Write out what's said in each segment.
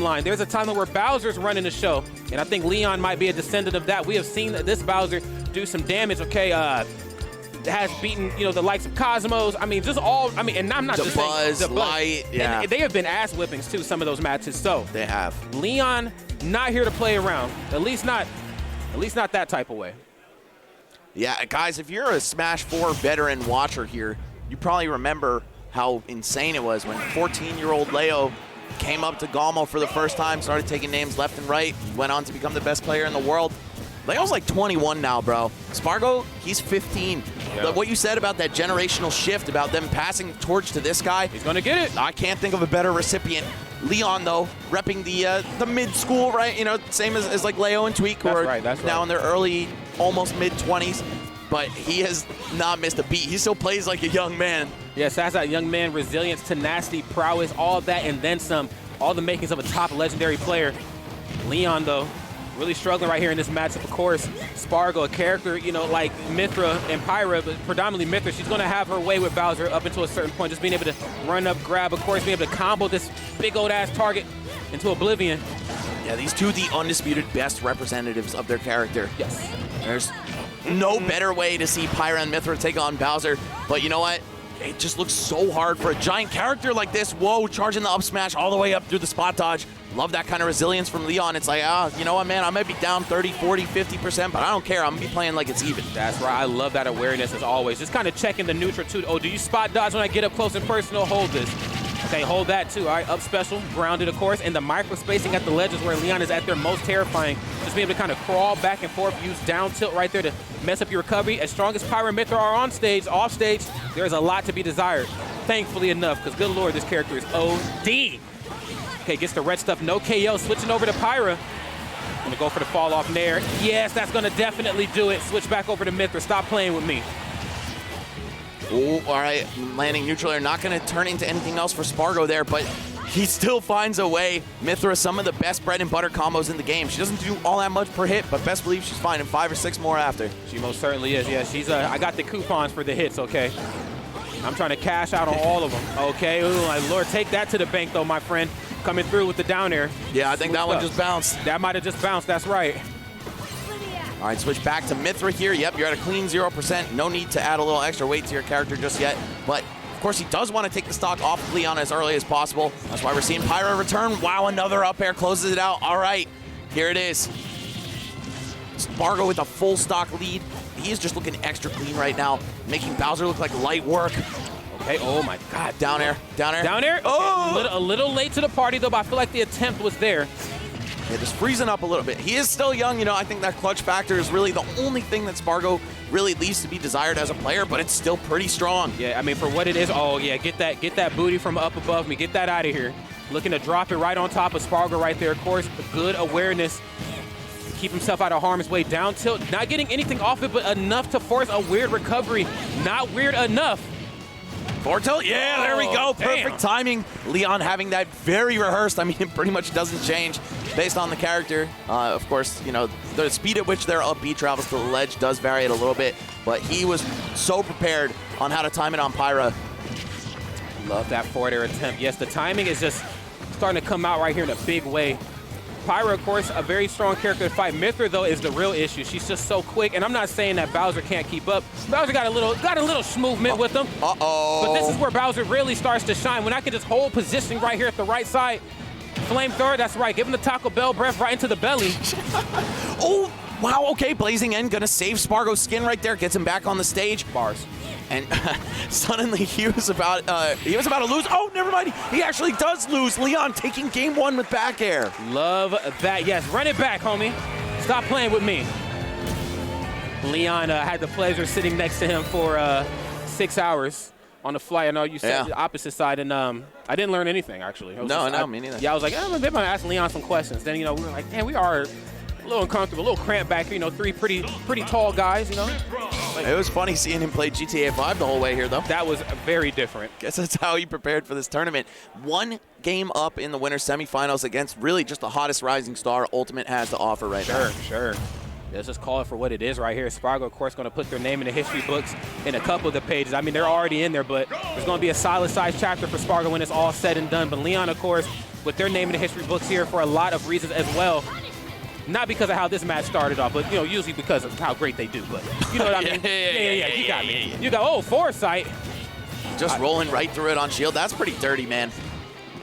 line. There's a time where Bowser's running the show, and I think LeoN might be a descendant of that. We have seen this Bowser do some damage, okay? Has beaten, you know, the likes of Cosmos. I mean, just all, I mean, and I'm not just saying the Light, yeah. And they have been ass whippings too, some of those matches. So they have. LeoN not here to play around. At least not that type of way. Yeah, guys, if you're a Smash 4 veteran watcher here, you probably remember how insane it was when 14-year-old Leo came up to Gamo for the first time, started taking names left and right, went on to become the best player in the world. Leo's like 21 now, bro. Sparg0, he's 15. Yeah. What you said about that generational shift, about them passing the torch to this guy. He's gonna get it. I can't think of a better recipient. LeoN, though, repping the mid-school, right? You know, same as like Leo and Tweak, who are now in their early, almost mid-20s. But he has not missed a beat. He still plays like a young man. Yes, that's that young man, resilience, tenacity, prowess, all of that, and then some. All the makings of a top legendary player. LeoN, though, really struggling right here in this matchup. Of course, Sparg0, a character, you know, like Mythra and Pyra, but predominantly Mythra, she's going to have her way with Bowser up until a certain point, just being able to run up, grab, of course, being able to combo this big old ass target into oblivion. Yeah, these two, the undisputed best representatives of their character. Yes. There's no better way to see Pyra and Mythra take on Bowser, but you know what? It just looks so hard for a giant character like this. Whoa, charging the up smash all the way up through the spot dodge. Love that kind of resilience from LeoN. It's like, you know what, man, I might be down 30, 40, 50%, but I don't care. I'm going to be playing like it's even. That's right. I love that awareness as always. Just kind of checking the neutral, too. Oh, do you spot dodge when I get up close and personal? Hold this. Okay, hold that, too. All right, up special, grounded, of course, and the micro-spacing at the ledges where LeoN is at their most terrifying. Just being able to kind of crawl back and forth, use down tilt right there to mess up your recovery. As strong as Pyra and Mythra are on stage, off stage, there's a lot to be desired. Thankfully enough, because good lord, this character is OD. Okay, gets the red stuff, no KO, switching over to Pyra. Gonna go for the fall off nair. Yes, that's gonna definitely do it. Switch back over to Mythra, stop playing with me. Oh, all right, landing neutral air, not gonna turn into anything else for Sparg0 there, but he still finds a way. Mythra, some of the best bread and butter combos in the game. She doesn't do all that much per hit, but best believe she's finding 5 or 6 more after. She most certainly is, yeah. She's, I got the coupons for the hits, okay? I'm trying to cash out on all of them, okay? Ooh, my lord, take that to the bank, though, my friend. Coming through with the down air. Yeah, I think that one just bounced. That might have just bounced, that's right. All right, switch back to Mythra here. Yep, you're at a clean 0%. No need to add a little extra weight to your character just yet. But, of course, he does want to take the stock off of LeoN as early as possible. That's why we're seeing Pyra return. Wow, another up air closes it out. All right, here it is. Sparg0 with a full stock lead. He is just looking extra clean right now, making Bowser look like light work. Okay, oh my God. Down air, down air. Down air? Oh! Okay, a little late to the party, though, but I feel like the attempt was there. Yeah, just freezing up a little bit. He is still young, you know. I think that clutch factor is really the only thing that Sparg0 really leaves to be desired as a player, but it's still pretty strong. Yeah, I mean, for what it is, oh yeah, get that booty from up above me. Get that out of here. Looking to drop it right on top of Sparg0 right there. Of course, good awareness. Keep himself out of harm's way. Down tilt, not getting anything off it, but enough to force a weird recovery. Not weird enough. Forward tilt, yeah, there we go. Damn. Perfect timing. LeoN having that very rehearsed. I mean, it pretty much doesn't change based on the character. Of course, you know, the speed at which their up B travels to the ledge does vary it a little bit, but he was so prepared on how to time it on Pyra. Love that forward air attempt. Yes, the timing is just starting to come out right here in a big way. Pyra, of course, a very strong character to fight. Mythra, though, is the real issue. She's just so quick, and I'm not saying that Bowser can't keep up. Bowser got a little schmovement with him. Uh-oh. But this is where Bowser really starts to shine. When I can just hold positioning right here at the right side. Flamethrower, that's right. Give him the Taco Bell breath right into the belly. Oh, wow, okay. Blazing End gonna save Sparg0's skin right there. Gets him back on the stage. Bars. And suddenly he was about to lose. Oh, never mind. He actually does lose. LeoN taking game 1 with back air. Love that. Yes, run it back, homie. Stop playing with me. LeoN had the pleasure sitting next to him for 6 hours on the flight. I know you said the opposite side, and I didn't learn anything, actually. No, me neither. Yeah, I was like, oh, maybe I'm going to ask LeoN some questions. Then, you know, we were like, man, we are a little uncomfortable, a little cramped back here, you know, 3 pretty tall guys, you know. It was funny seeing him play GTA 5 the whole way here, though. That was very different. Guess that's how he prepared for this tournament. 1 game up in the winner's semifinals against really just the hottest rising star Ultimate has to offer right now. Sure. Let's just call it for what it is right here. Sparg0, of course, going to put their name in the history books in a couple of the pages. I mean, they're already in there, but there's going to be a solid-sized chapter for Sparg0 when it's all said and done. But LeoN, of course, with their name in the history books here for a lot of reasons as well. Not because of how this match started off, but, you know, usually because of how great they do. But you know what I mean? Yeah, you got me. You got, oh, foresight. Just rolling right through it on shield. That's pretty dirty, man.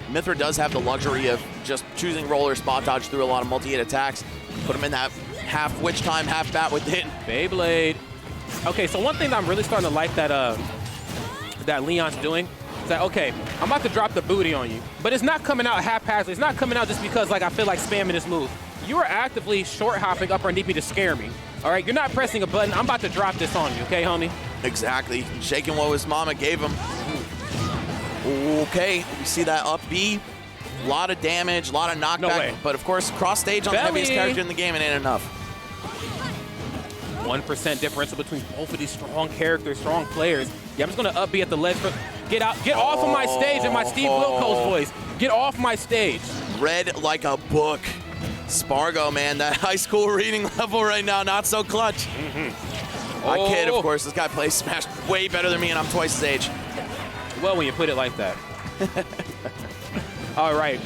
Mythra does have the luxury of just choosing roller spot dodge through a lot of multi-hit attacks. Put him in that half witch time, half bat within. Beyblade. Okay, so one thing that I'm really starting to like that that LeoN's doing is that, okay, I'm about to drop the booty on you, but it's not coming out haphazardly. It's not coming out just because, like, I feel like spamming this move. You are actively short hopping up underneath me to scare me. All right, you're not pressing a button. I'm about to drop this on you, okay, homie? Exactly. Shaking what his mama gave him. Okay, we see that up B. A lot of damage, a lot of knockback. No way. But of course, cross stage on the heaviest character in the game, it ain't enough. 1% differential between both of these strong characters, strong players. Yeah, I'm just gonna up B at the ledge. Get out, get off of my stage in my Steve Wilkos voice. Get off my stage. Read like a book. Sparg0, man, that high school reading level right now, not so clutch. I kid, of course. This guy plays Smash way better than me, and I'm twice his age. Well, when you put it like that. All right.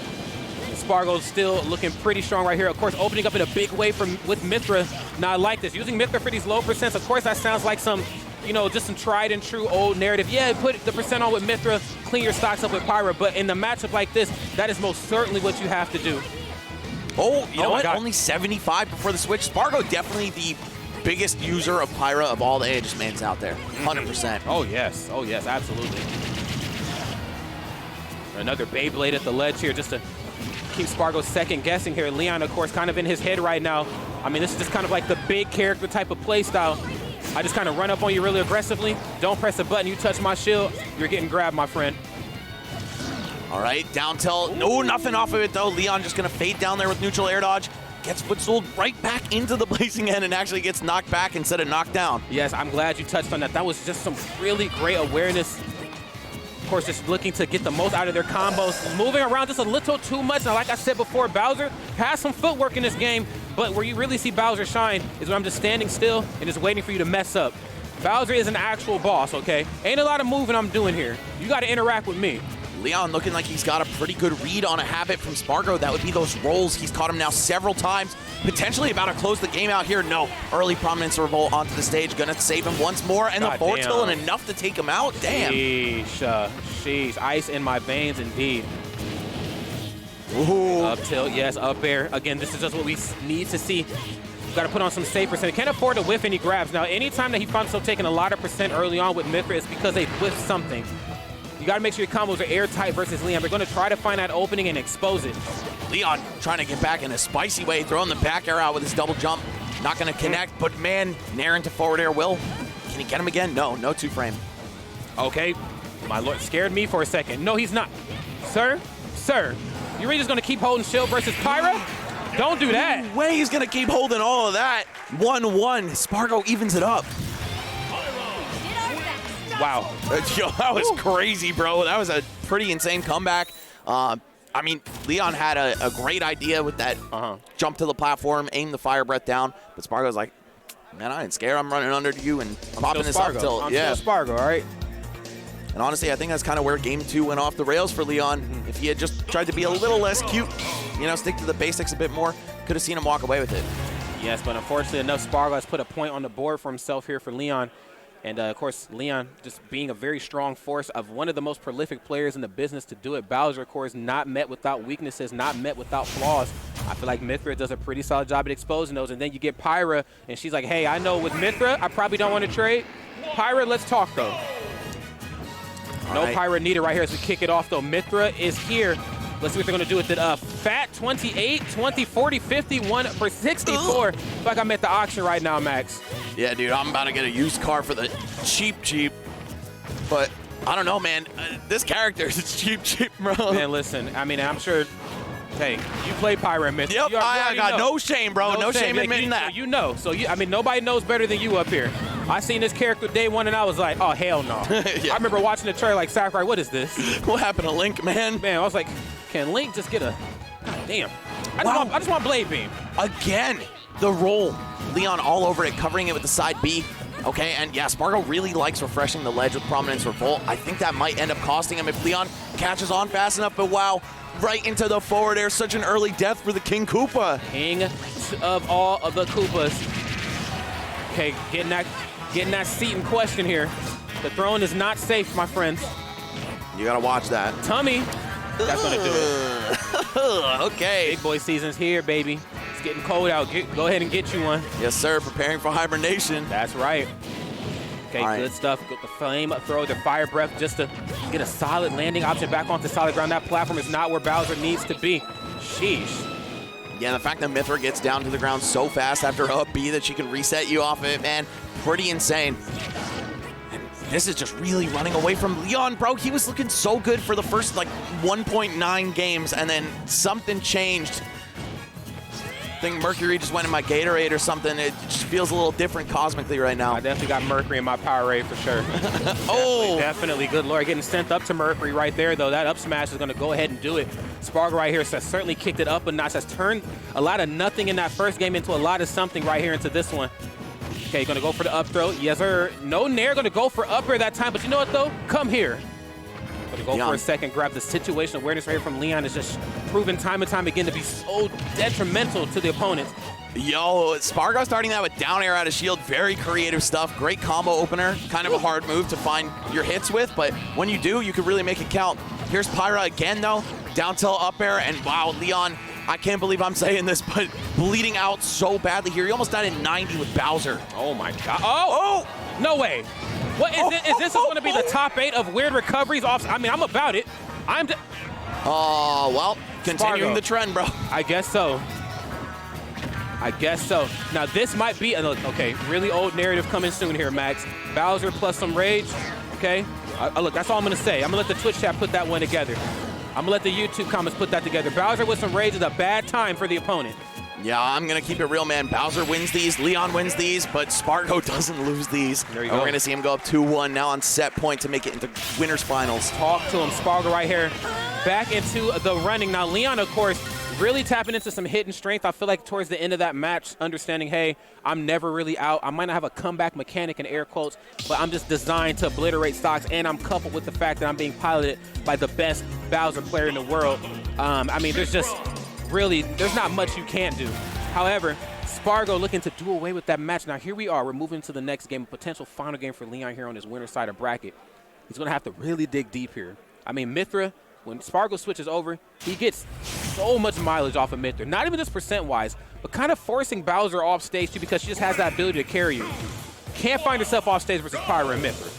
Sparg0 still looking pretty strong right here. Of course, opening up in a big way with Mythra. Now, I like this. Using Mythra for these low percents. Of course, that sounds like some, you know, just some tried and true old narrative. Yeah, put the percent on with Mythra, clean your stocks up with Pyra. But in the matchup like this, that is most certainly what you have to do. Oh, you know what? Only 75 before the switch. Sparg0 definitely the biggest user of Pyra of all the Aegis mains out there. 100%. Oh, yes. Oh, yes, absolutely. Another Beyblade at the ledge here just to keep Sparg0 second guessing here. LeoN, of course, kind of in his head right now. I mean, this is just kind of like the big character type of play style. I just kind of run up on you really aggressively. Don't press a button. You touch my shield, you're getting grabbed, my friend. All right, down tilt. No, nothing off of it, though. LeoN just going to fade down there with neutral air dodge. Gets footstooled right back into the blazing end and actually gets knocked back instead of knocked down. Yes, I'm glad you touched on that. That was just some really great awareness. Of course, just looking to get the most out of their combos. Moving around just a little too much. Now, like I said before, Bowser has some footwork in this game, but where you really see Bowser shine is when I'm just standing still and just waiting for you to mess up. Bowser is an actual boss, okay? Ain't a lot of moving I'm doing here. You got to interact with me. LeoN looking like he's got a pretty good read on a habit from Sparg0. That would be those rolls. He's caught him now several times. Potentially about to close the game out here. No. Early prominence revolt onto the stage. Gonna save him once more. And the forward tilt and enough to take him out. Damn. Sheesh. Ice in my veins indeed. Ooh. Up tilt. Yes, up air. Again, this is just what we need to see. Got to put on some safe percent. Can't afford to whiff any grabs. Now, anytime that he finds himself taking a lot of percent early on with Mythra, it's because they whiffed something. You got to make sure your combos are airtight versus LeoN. They're going to try to find that opening and expose it. LeoN trying to get back in a spicy way, throwing the back air out with his double jump. Not going to connect, but man, nair into forward air will. Can he get him again? No, no two-frame. Okay, my lord scared me for a second. No, he's not. Sir, you really just going to keep holding shield versus Pyra? Don't do that. No way he's going to keep holding all of that. 1-1. Sparg0 evens it up. Wow. Yo, that was crazy, bro. That was a pretty insane comeback. I mean, LeoN had a great idea with that jump to the platform, aim the fire breath down, but Sparg0's like, man, I ain't scared. I'm running under you and popping this up tilt. I'm still Sparg0, all right? And honestly, I think that's kind of where Game 2 went off the rails for LeoN. If he had just tried to be a little less cute, you know, stick to the basics a bit more, could have seen him walk away with it. Yes, but unfortunately enough, Sparg0 has put a point on the board for himself here for LeoN. And, of course, LeoN just being a very strong force of one of the most prolific players in the business to do it. Bowser, of course, not met without weaknesses, not met without flaws. I feel like Mythra does a pretty solid job at exposing those. And then you get Pyra, and she's like, hey, I know with Mythra, I probably don't want to trade. Pyra, let's talk, though. No Pyra needed right here as we kick it off, though. Mythra is here. Let's see what they're going to do with it. Fat 28, 20, 40, 51 for 64. I feel like I'm at the auction right now, Max. Yeah, dude, I'm about to get a used car for the cheap. But I don't know, man. This character is cheap, bro. Man, listen, I mean, I'm sure, hey, you play Pyra and Mythra. Yep, I got no shame, bro. No shame in admitting that. You know. So, I mean, nobody knows better than you up here. I seen this character day one, and I was like, oh, hell no. Yeah. I remember watching the trailer like, Sakurai, what is this? What happened to Link, man? Man, I was like, can Link just get a, god damn. I just want Blade Beam. Again, the roll. LeoN all over it, covering it with the side B. Okay, and yeah, Sparg0 really likes refreshing the ledge with Prominence Revolt. I think that might end up costing him if LeoN catches on fast enough, but wow, right into the forward air. Such an early death for the King Koopa. King of all of the Koopas. Okay, getting that seat in question here. The throne is not safe, my friends. You gotta watch that. Tummy. That's gonna do it. Okay. Big boy season's here, baby. It's getting cold out. Go ahead and get you one. Yes, sir. Preparing for hibernation. That's right. Okay, right. Good stuff. Got the flame throw, the fire breath, just to get a solid landing option back onto solid ground. That platform is not where Bowser needs to be. Sheesh. Yeah, the fact that Mythra gets down to the ground so fast after up B that she can reset you off of it, man, pretty insane. And this is just really running away from LeoN, bro. He was looking so good for the first, like, 1.9 games, and then something changed. I think Mercury just went in my Gatorade or something. It just feels a little different cosmically right now. I definitely got Mercury in my Powerade for sure. Oh! Definitely. Good lord. Getting sent up to Mercury right there, though. That up smash is going to go ahead and do it. Sparg0 right here has certainly kicked it up a notch. Has turned a lot of nothing in that first game into a lot of something right here into this one. Okay, going to go for the up throw. Yes, sir. No Nair going to go for up air that time. But you know what, though? Come here. Going to go for a second grab. The situational awareness right here from LeoN is just proven time and time again to be so detrimental to the opponents. Yo, Sparg0 starting that with down air out of shield. Very creative stuff. Great combo opener. Kind of a hard move to find your hits with, but when you do, you can really make it count. Here's Pyra again, though. Down tilt up air, and wow, LeoN, I can't believe I'm saying this, but bleeding out so badly here. He almost died at 90 with Bowser. Oh, my God. Oh! No way. What is it? Is this going to be the top 8 of weird recoveries off? I mean, I'm about it. Oh, well, continuing Sparg0. the trend, bro. I guess so. I guess so. Now, this might be, okay, really old narrative coming soon here, Max. Bowser plus some rage, okay? Look, that's all I'm going to say. I'm going to let the Twitch chat put that one together. I'm going to let the YouTube comments put that together. Bowser with some rage is a bad time for the opponent. Yeah, I'm going to keep it real, man. Bowser wins these, LeoN wins these, but Sparg0 doesn't lose these. There you and go. We're going to see him go up 2-1 now on set point to make it into winners finals. Talk to him, Sparg0 right here. Back into the running. Now, LeoN, of course, really tapping into some hidden strength. I feel like towards the end of that match, understanding, hey, I'm never really out. I might not have a comeback mechanic in air quotes, but I'm just designed to obliterate stocks, and I'm coupled with the fact that I'm being piloted by the best Bowser player in the world. I mean, there's not much you can't do. However, Sparg0 looking to do away with that match. Now, here we are. We're moving to the next game, a potential final game for LeoN here on his winner side of bracket. He's going to have to really dig deep here. I mean, Mythra, when Sparg0 switches over, he gets so much mileage off of Mythra. Not even just percent-wise, but kind of forcing Bowser off stage, too, because she just has that ability to carry you. Can't find herself off stage versus Pyra and Mythra.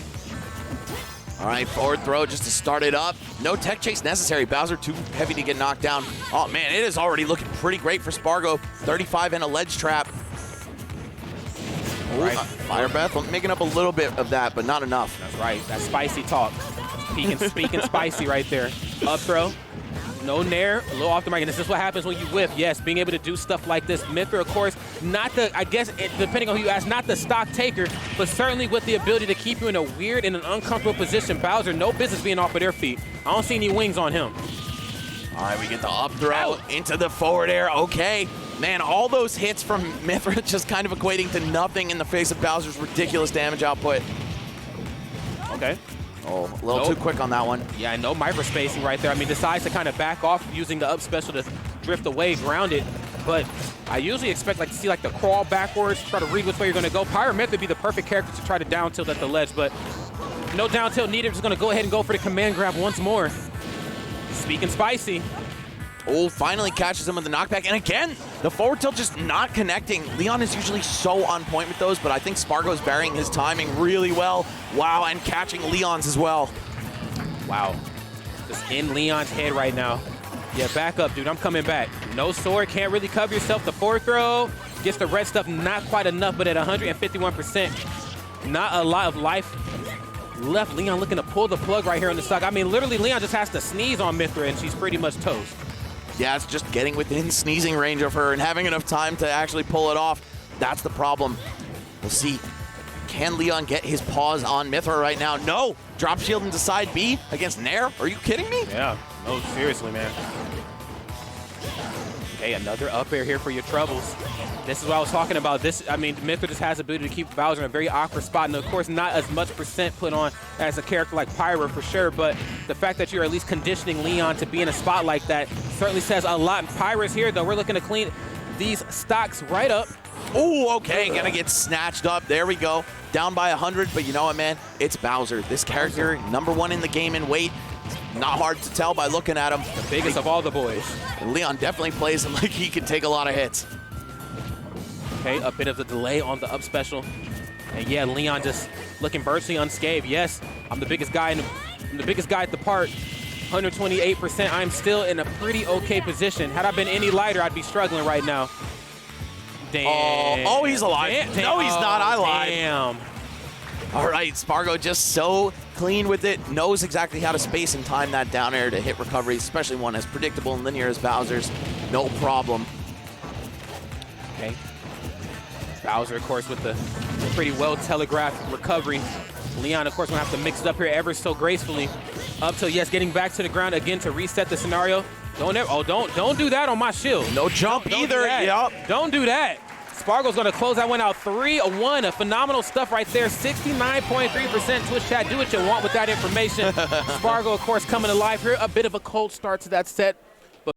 All right, forward throw just to start it up. No tech chase necessary. Bowser too heavy to get knocked down. Oh, man, it is already looking pretty great for Sparg0. 35 and a ledge trap. Right. Fire breath, I'm making up a little bit of that, but not enough. That's right. That spicy talk. Speaking spicy right there. Up throw. No nair. A little off the mark. And this is what happens when you whiff. Yes, being able to do stuff like this. Mythra, of course, not the, I guess, depending on who you ask, not the stock taker, but certainly with the ability to keep you in a weird and an uncomfortable position. Bowser, no business being off of their feet. I don't see any wings on him. All right, we get the up throw into the forward air. Okay. Man, all those hits from Mythra just kind of equating to nothing in the face of Bowser's ridiculous damage output. Okay. Oh, a little too quick on that one. Yeah, no micro spacing right there. I mean, decides to kind of back off using the up special to drift away, ground it. But I usually expect to see like the crawl backwards, try to read which way you're going to go. Pyra Mythra would be the perfect character to try to down tilt at the ledge, but no down tilt needed. Just going to go ahead and go for the command grab once more. Speaking spicy. Oh, finally catches him with the knockback. And again, the forward tilt just not connecting. LeoN is usually so on point with those, but I think Sparg0 is varying his timing really well. Wow, and catching LeoN's as well. Wow. Just in LeoN's head right now. Yeah, back up, dude. I'm coming back. No sword. Can't really cover yourself. The forward throw gets the red stuff. Not quite enough, but at 151%. Not a lot of life left. LeoN looking to pull the plug right here on the stock. I mean, literally, LeoN just has to sneeze on Mythra, and she's pretty much toast. Yeah, it's just getting within sneezing range of her and having enough time to actually pull it off. That's the problem. We'll see. Can LeoN get his paws on Mythra right now? No! Drop shield into side B against Nair? Are you kidding me? Yeah. No, seriously, man. Okay, another up air here for your troubles. This is what I was talking about. This, I mean, Mythra just has the ability to keep Bowser in a very awkward spot. And, of course, not as much percent put on as a character like Pyra for sure. But the fact that you're at least conditioning LeoN to be in a spot like that certainly says a lot. Pyra's here, though. We're looking to clean these stocks right up. Oh, okay, gonna get snatched up. There we go. Down by 100, but you know what, man? It's Bowser. This character, #1 in the game in weight. Not hard to tell by looking at him. The biggest of all the boys. And LeoN definitely plays him like he can take a lot of hits. Okay, a bit of the delay on the up special. And yeah, LeoN just looking virtually unscathed. Yes, I'm the biggest guy I'm the biggest guy at the part. 128%. I'm still in a pretty okay position. Had I been any lighter, I'd be struggling right now. Damn. Oh, he's alive. Damn. No, he's not. I lied. Damn. All right, Sparg0 just so clean with it, knows exactly how to space and time that down air to hit recoveries, especially one as predictable and linear as Bowser's. No problem. Okay. Bowser, of course, with the pretty well-telegraphed recovery. LeoN, of course, gonna have to mix it up here ever so gracefully. Up till, yes, getting back to the ground again to reset the scenario. Don't do that on my shield. No jump either. Yep. Don't do that. Sparg0's gonna close that one out 3-1. A phenomenal stuff right there. 69.3% Twitch chat. Do what you want with that information. Sparg0, of course, coming alive here. A bit of a cold start to that set.